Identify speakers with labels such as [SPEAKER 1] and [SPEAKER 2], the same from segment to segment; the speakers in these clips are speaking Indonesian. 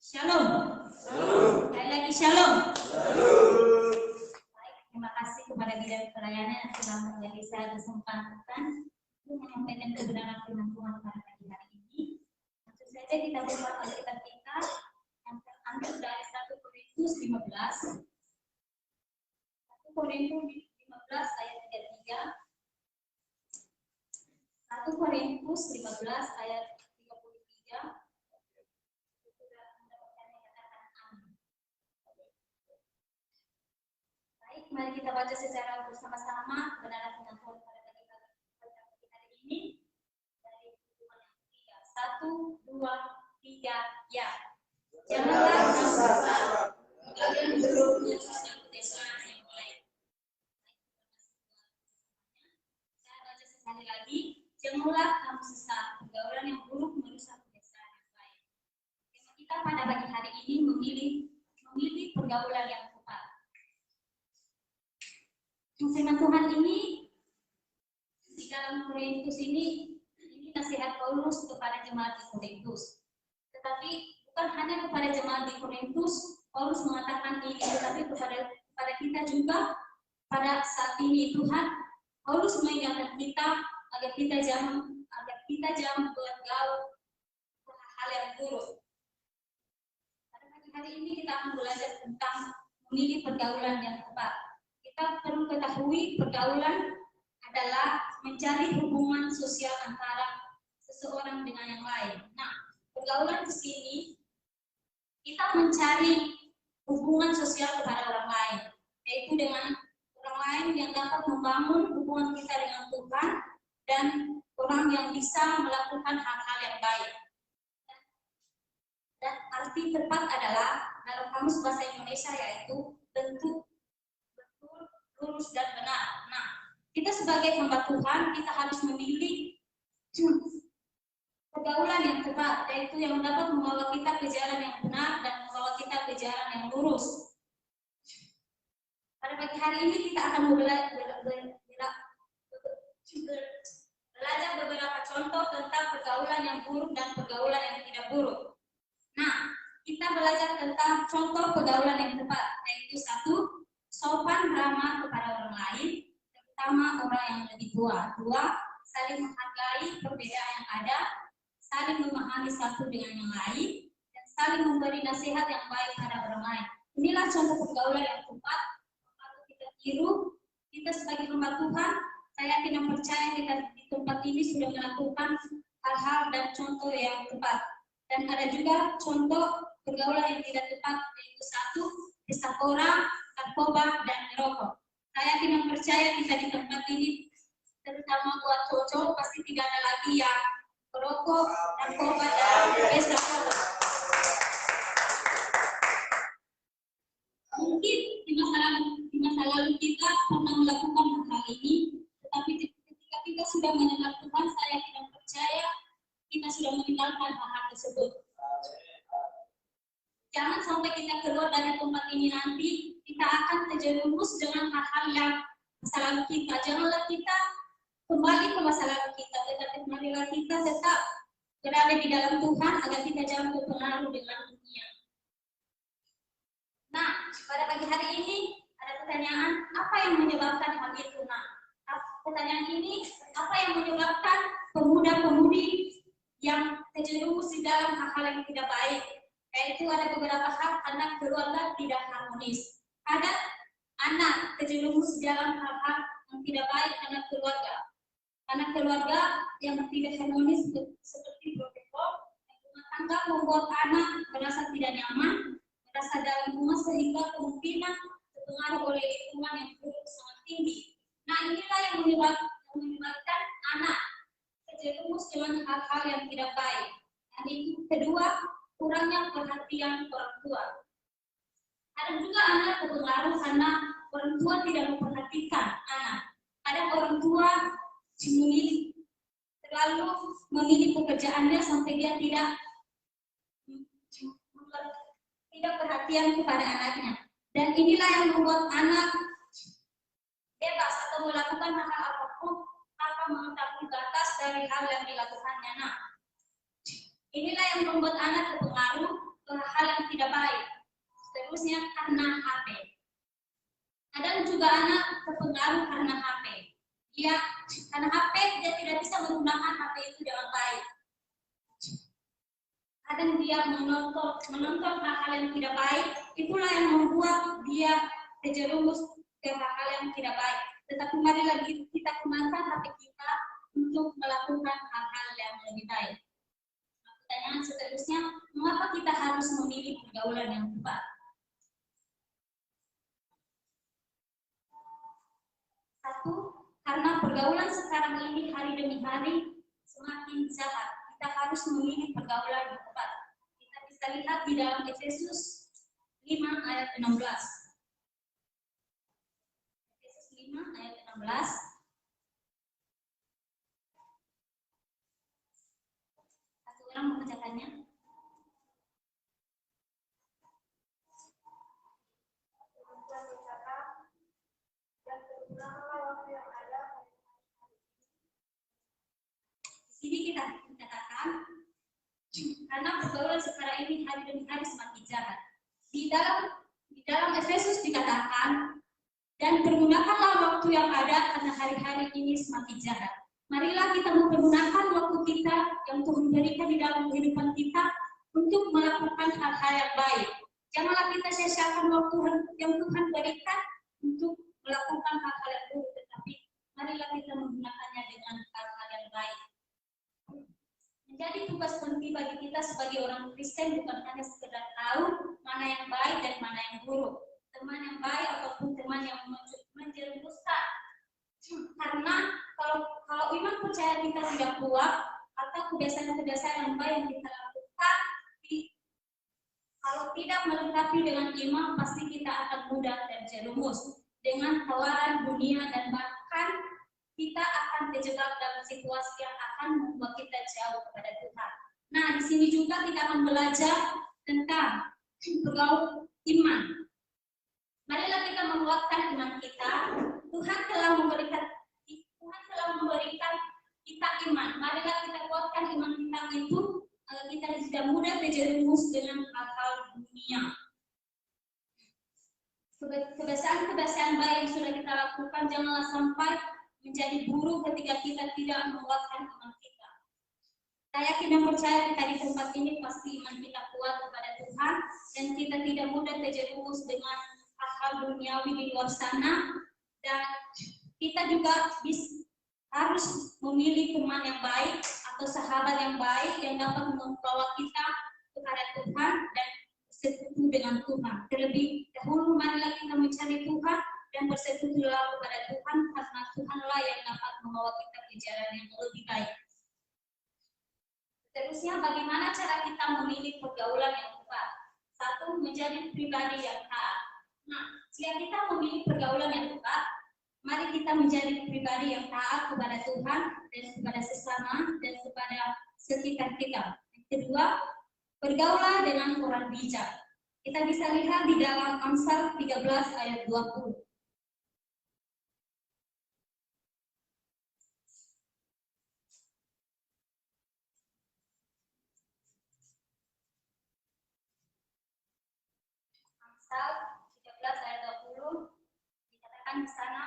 [SPEAKER 1] Shalom. Sekali lagi shalom. Baik, terima kasih kepada bidang pelayanan yang telah menjadi saya kesempatan untuk menyampaikan kebenaran firman Tuhan pada pagi hari ini. Tentu saja kita buka Alkitab kita yang terambil dari 1 Korintus 15. 1 Korintus 15 ayat 33. 1 Korintus 15 ayat 33. Mari kita baca secara bersama-sama kebenaran firman Tuhan pada pagi hari ini dari huruf yang ketiga. 1, 2, 3, ya. Janganlah kamu sesat, kalian belum punya sesat ketesangan yang lain. Saya baca sekali lagi. Janganlah kamu sesat, pergaulan yang buruk merusak ketesangan yang lain. Tema kita pada pagi hari ini memilih pergaulan yang tepat. Firman Tuhan ini di dalam Korintus ini nasihat Paulus kepada jemaat di Korintus. Tetapi bukan hanya kepada jemaat di Korintus Paulus mengatakan ini, tetapi kepada kita juga pada saat ini Tuhan Paulus mengingatkan kita agar kita jangan bergaul hal yang buruk. Pada pagi hari ini kita akan belajar tentang memilih pergaulan yang tepat. Kita perlu ketahui pergaulan adalah mencari hubungan sosial antara seseorang dengan yang lain. Nah, pergaulan di sini kita mencari hubungan sosial kepada orang lain, yaitu dengan orang lain yang dapat membangun hubungan kita dengan Tuhan dan orang yang bisa melakukan hal-hal yang baik. Dan arti tepat adalah dalam kamus bahasa Indonesia yaitu bentuk lurus dan benar. Nah, kita sebagai hamba Tuhan, kita harus memilih pergaulan yang tepat, yaitu yang dapat membawa kita ke jalan yang benar dan membawa kita ke jalan yang lurus. Pada pagi hari ini kita akan belajar beberapa contoh tentang pergaulan yang buruk dan pergaulan yang tidak buruk. Nah, kita belajar tentang contoh pergaulan yang tepat, yaitu 1. Sopan ramah kepada orang lain, terutama orang yang lebih tua. 2. Saling menghargai perbedaan yang ada, saling memahami satu dengan yang lain, dan saling memberi nasihat yang baik pada orang lain. Inilah contoh pergaulan yang tepat kalau kita tiru. Kita sebagai hamba Tuhan, saya yakin dan percaya kita di tempat ini sudah melakukan hal-hal dan contoh yang tepat. Dan ada juga contoh pergaulan yang tidak tepat, yaitu 1. Pesta pora, narkoba, dan merokok. Saya yakin dan percaya kita di tempat ini, terutama buat cowok pasti tidak ada lagi yang merokok, narkoba, dan pesta pora. Mungkin di masa lalu kita pernah melakukan hal ini, tetapi ketika kita sudah mengenal Tuhan, saya yakin dan percaya kita sudah meninggalkan hal-hal tersebut. Jangan sampai kita keluar dari tempat ini nanti kita akan terjerumus dengan hal-hal yang masa lalu kita. Janganlah kita kembali ke masa lalu kita, tetapi marilah kita tetap berada di dalam Tuhan agar kita jangan terpengaruh dengan dunia. Nah, pada pagi hari ini ada pertanyaan, apa yang menyebabkan hal itu? Nah, pertanyaan ini, apa yang menyebabkan pemuda-pemudi yang terjerumus di dalam hal-hal yang tidak baik? Yaitu ada beberapa hal karena keluarga tidak harmonis. Ada anak terjerumus dalam hal-hal yang tidak baik karena keluarga. Karena keluarga yang tidak harmonis seperti protokol rumah tangga membuat anak merasa tidak nyaman, merasa dalam rumah sehingga kemungkinan terpengaruh oleh lingkungan yang buruk sangat tinggi. Nah, inilah yang menyebabkan anak terjerumus dengan hal-hal yang tidak baik. Dan itu kedua, kurangnya perhatian orang tua. Ada juga anak terpengaruh karena orang tua tidak memperhatikan anak. Ada orang tua terlalu memilih pekerjaannya sampai dia tidak perhatian kepada anaknya. Dan inilah yang membuat anak bebas atau melakukan hal apapun tanpa mengetahui batas dari hal yang dilakukannya. Nah, inilah yang membuat anak terpengaruh hal yang tidak baik. Seterusnya karena HP. Ada juga anak terpengaruh karena HP. Dia karena HP dia tidak bisa menggunakan HP itu dengan baik. Kadang dia menonton hal-hal yang tidak baik, itulah yang membuat dia terjerumus ke hal-hal yang tidak baik. Tetapi marilah kita gunakan HP kita untuk melakukan hal-hal yang lebih baik. Pertanyaan seterusnya, mengapa kita harus memilih pergaulan yang tepat? Satu, karena pergaulan sekarang ini hari demi hari semakin jahat. Kita harus memilih pergaulan yang tepat. Kita bisa lihat di dalam Efesus 5 ayat 16. Efesus 5 ayat 16. Satu orang membacakannya. Di sini kita katakan karena pergaulan sekarang ini hari demi hari semakin jahat. Di dalam Efesus dikatakan, dan pergunakanlah waktu yang ada karena hari-hari ini semakin jahat. Marilah kita mempergunakan waktu kita yang Tuhan berikan di dalam kehidupan kita untuk melakukan hal-hal yang baik. Janganlah kita sia-siakan waktu yang Tuhan berikan untuk melakukan hal-hal yang buruk, tetapi marilah kita menggunakannya dengan hal-hal yang baik. Menjadi tugas penting bagi kita sebagai orang Kristen bukan hanya sekedar tahu mana yang baik dan mana yang buruk, teman yang baik ataupun teman yang menjerumuskan. Karena kalau iman percaya kita tidak kuat atau kebiasaan-kebiasaan yang baik yang kita lakukan, kalau tidak melengkapi dengan iman, pasti kita akan mudah terjerumus dengan tawaran dunia dan bahkan kita akan terjebak dalam situasi yang akan membuat kita jauh kepada Tuhan. Nah, di sini juga kita akan belajar tentang pergaulan iman. Marilah kita menguatkan iman kita. Tuhan telah memberikan kita iman. Marilah kita kuatkan iman kita itu agar kita tidak mudah terjerumus dengan hal-hal dunia. Kebiasaan-kebiasaan baik yang sudah kita lakukan janganlah sampai menjadi buruk ketika kita tidak menguatkan iman kita. Saya yakin dan percaya kita di tempat ini pasti iman kita kuat kepada Tuhan dan kita tidak mudah terjerumus dengan hal-hal duniawi di luar sana, dan kita juga harus memilih teman yang baik atau sahabat yang baik yang dapat membawa kita kepada Tuhan dan bersekutu dengan Tuhan. Terlebih dahulu marilah kita mencari Tuhan dan bersekutulah kepada Tuhan, karena Tuhanlah yang dapat membawa kita ke jalan yang lebih baik. Seterusnya, bagaimana cara kita memilih pergaulan yang tepat? Satu, menjadi pribadi yang taat. Nah, jika kita memilih pergaulan yang tepat, mari kita menjadi pribadi yang taat kepada Tuhan dan kepada sesama dan kepada sekitar kita. Yang kedua, bergaulah dengan orang bijak. Kita bisa lihat di dalam Amsal 13 ayat 20. Amsal 13 ayat 20 dikatakan di sana,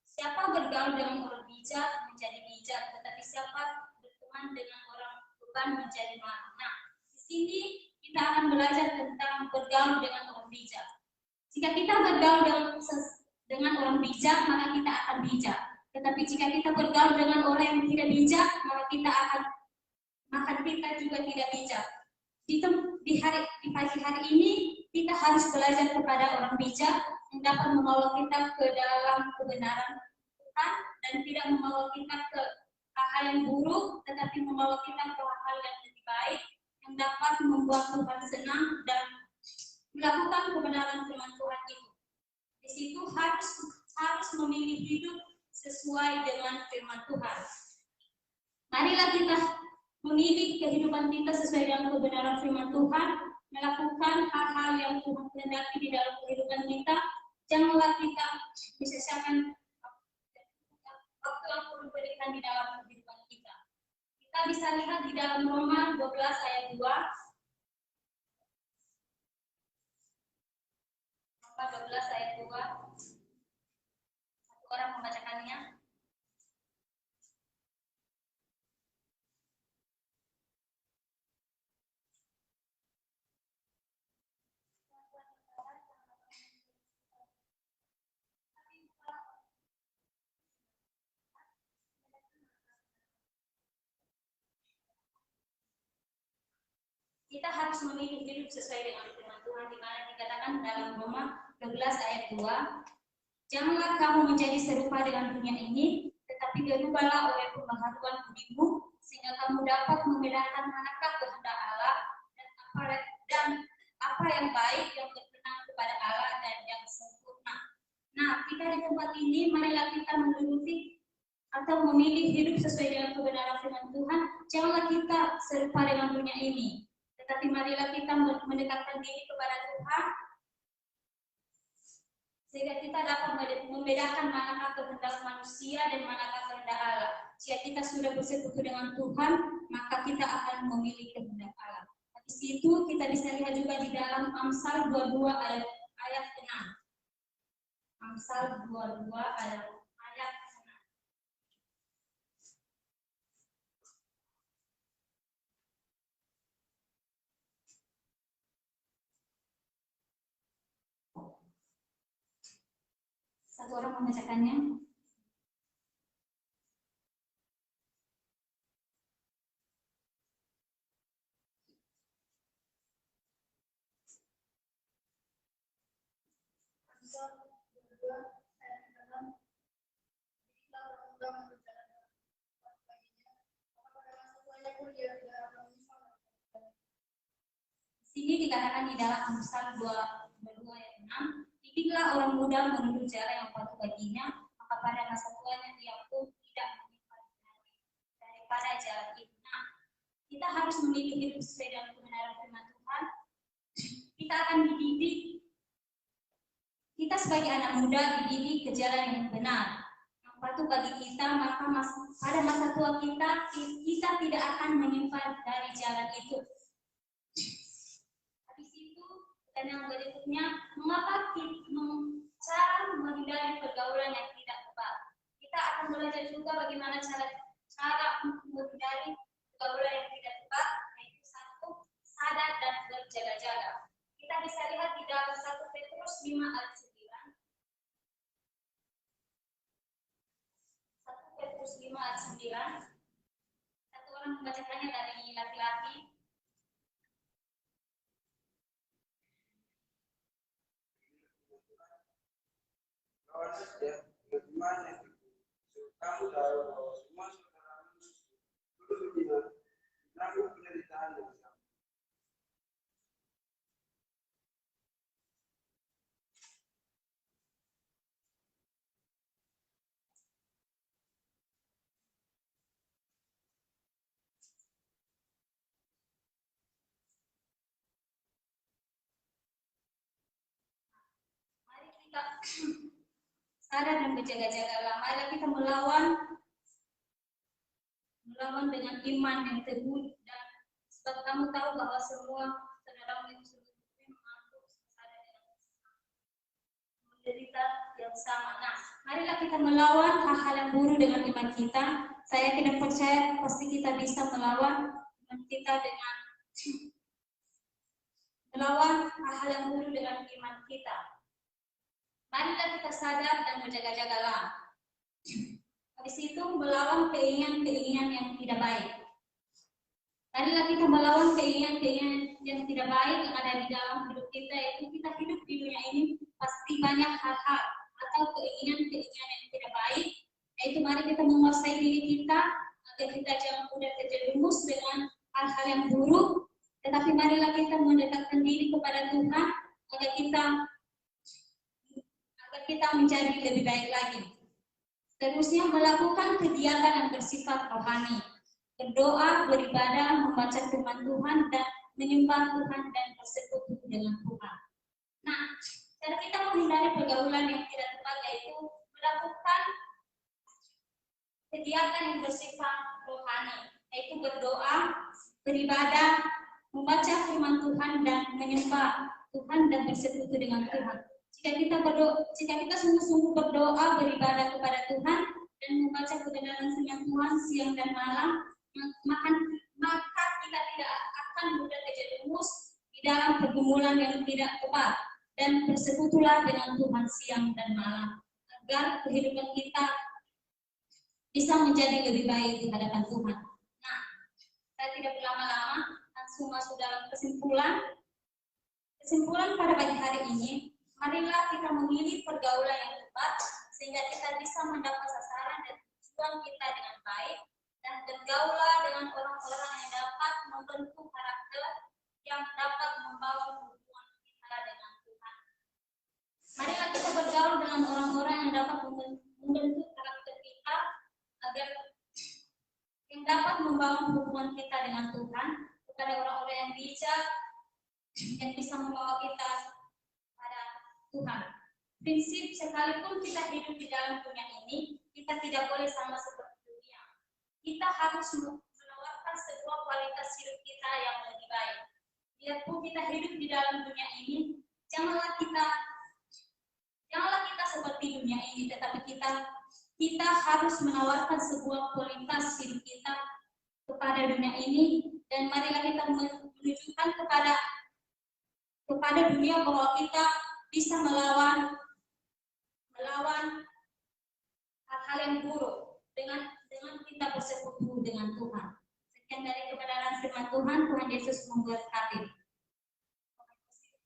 [SPEAKER 1] siapa bergaul dengan orang bijak menjadi bijak, tetapi siapa berteman dengan orang beban menjadi malu. Nah, di sini kita akan belajar tentang bergaul dengan orang bijak. Jika kita bergaul dengan orang bijak, maka kita akan bijak. Tetapi jika kita bergaul dengan orang yang tidak bijak, maka kita juga tidak bijak. Di pagi hari ini kita harus belajar kepada orang bijak yang dapat membawa kita ke dalam kebenaran Tuhan dan tidak membawa kita ke hal yang buruk, tetapi membawa kita ke hal yang lebih baik yang dapat membuat Tuhan senang dan melakukan kebenaran firman Tuhan itu. Di situ harus memilih hidup sesuai dengan firman Tuhan. Marilah kita memilih kehidupan kita sesuai dengan kebenaran firman Tuhan, melakukan hal-hal yang Tuhan kehendaki di dalam kehidupan kita. Janganlah kita sia-siakan waktu yang Tuhan berikan di dalam kehidupan kita. Kita bisa lihat di dalam Roma 12 ayat 2. kita harus memilih hidup sesuai dengan firman Tuhan, di mana dikatakan dalam Roma 12 ayat 2, janganlah kamu menjadi serupa dengan dunia ini, tetapi berubahlah oleh pembaharuan budimu, sehingga kamu dapat membedakan manakah kehendak Allah dan apa yang baik, yang berkenan kepada Allah dan yang sempurna. Nah, kita di tempat ini, marilah kita menuruti atau memilih hidup sesuai dengan kebenaran firman Tuhan. Janganlah kita serupa dengan dunia ini, tetapi marilah kita mendekatkan diri kepada Tuhan, sehingga kita dapat membedakan manakah kehendak manusia dan manakah kehendak Allah. Jika kita sudah bersekutu dengan Tuhan, maka kita akan memilih kehendak Allah. Di situ kita bisa lihat juga di dalam Amsal 22 ayat 6. Amsal 22 ayat 6. Satu orang membacakannya. Sini dikatakan di dalam Amsal 22 ayat 6, "Didiklah orang muda menurut jalan yang patut baginya, maka pada masa tuanya ia pun tidak menyimpang daripada jalan itu." Nah, kita harus memilih hidup sesuai dengan kebenaran firman Tuhan. Kita akan dididik, kita sebagai anak muda dididik ke jalan yang benar, yang patut bagi kita, maka pada masa tua kita tidak akan menyimpang dari jalan itu. Dan yang berikutnya, mengapa cara menghindari pergaulan yang tidak tepat. Kita akan belajar juga bagaimana cara menghindari pergaulan yang tidak tepat, yaitu satu, sadar dan berjaga-jaga. Kita bisa lihat di dalam 1 Petrus 5 ayat 9. 1 Petrus 5 ayat 9. Satu orang membacakannya dari laki-laki.
[SPEAKER 2] Bagaimana kamu tahu bahwa semua saudaramu dulu menanggung penderitaan yang sama.
[SPEAKER 1] Mari kita sadar dan berjaga-jagalah. Marilah kita melawan dengan iman yang teguh, dan sebab kamu tahu bahwa semua saudaramu itu sebetulnya mengaku sadar dan menderita yang sama. Nah, marilah kita melawan hal-hal yang buruk dengan iman kita. Saya tidak percaya pasti kita bisa melawan iman kita dengan melawan hal-hal yang buruk dengan iman kita. Marilah kita sadar dan berjaga-jagalah. Habis itu melawan keinginan-keinginan yang tidak baik. Marilah kita melawan keinginan-keinginan yang tidak baik yang ada di dalam hidup kita, yaitu kita hidup di dunia ini pasti banyak hal-hal atau keinginan-keinginan yang tidak baik. Yaitu mari kita menguasai diri kita agar kita jangan mudah terjerumus dengan hal-hal yang buruk, tetapi marilah kita mendekatkan diri kepada Tuhan agar kita menjadi lebih baik lagi. Terusnya melakukan kegiatan yang bersifat rohani, berdoa, beribadah, membaca firman Tuhan, dan menyembah Tuhan dan bersekutu dengan Tuhan. Nah, cara kita menghindari pergaulan yang tidak tepat yaitu melakukan kegiatan yang bersifat rohani, yaitu berdoa, beribadah, membaca firman Tuhan, dan menyembah Tuhan dan bersekutu dengan Tuhan. Jika kita sungguh-sungguh berdoa, beribadah kepada Tuhan, dan membaca kebenaran firman Tuhan siang dan malam, maka kita tidak akan mudah terjerumus di dalam pergumulan yang tidak tepat, dan bersekutulah dengan Tuhan siang dan malam, agar kehidupan kita bisa menjadi lebih baik di hadapan Tuhan. Nah, saya tidak berlama-lama, langsung masuk dalam kesimpulan pada pagi hari ini. Marilah kita memilih pergaulan yang tepat sehingga kita bisa mendapat sasaran dan tujuan kita dengan baik, dan bergaulah dengan orang-orang yang dapat membentuk karakter yang dapat membangun hubungan kita dengan Tuhan. Marilah kita bergaul dengan orang-orang yang dapat membentuk karakter kita agar yang dapat membangun hubungan kita dengan Tuhan, kepada orang-orang yang bijak yang bisa membawa kita pada Tuhan. Prinsip sekalipun kita hidup di dalam dunia ini, kita tidak boleh sama seperti dunia. Kita harus menawarkan sebuah kualitas hidup kita yang lebih baik. Biarpun kita hidup di dalam dunia ini, janganlah kita seperti dunia ini, tetapi kita harus menawarkan sebuah kualitas hidup kita kepada dunia ini, dan marilah kita menunjukkan kepada dunia bahwa kita bisa melawan hal-hal yang buruk dengan kita bersekutu dengan Tuhan. Sekian dari kebenaran firman Tuhan. Tuhan Yesus memberkati.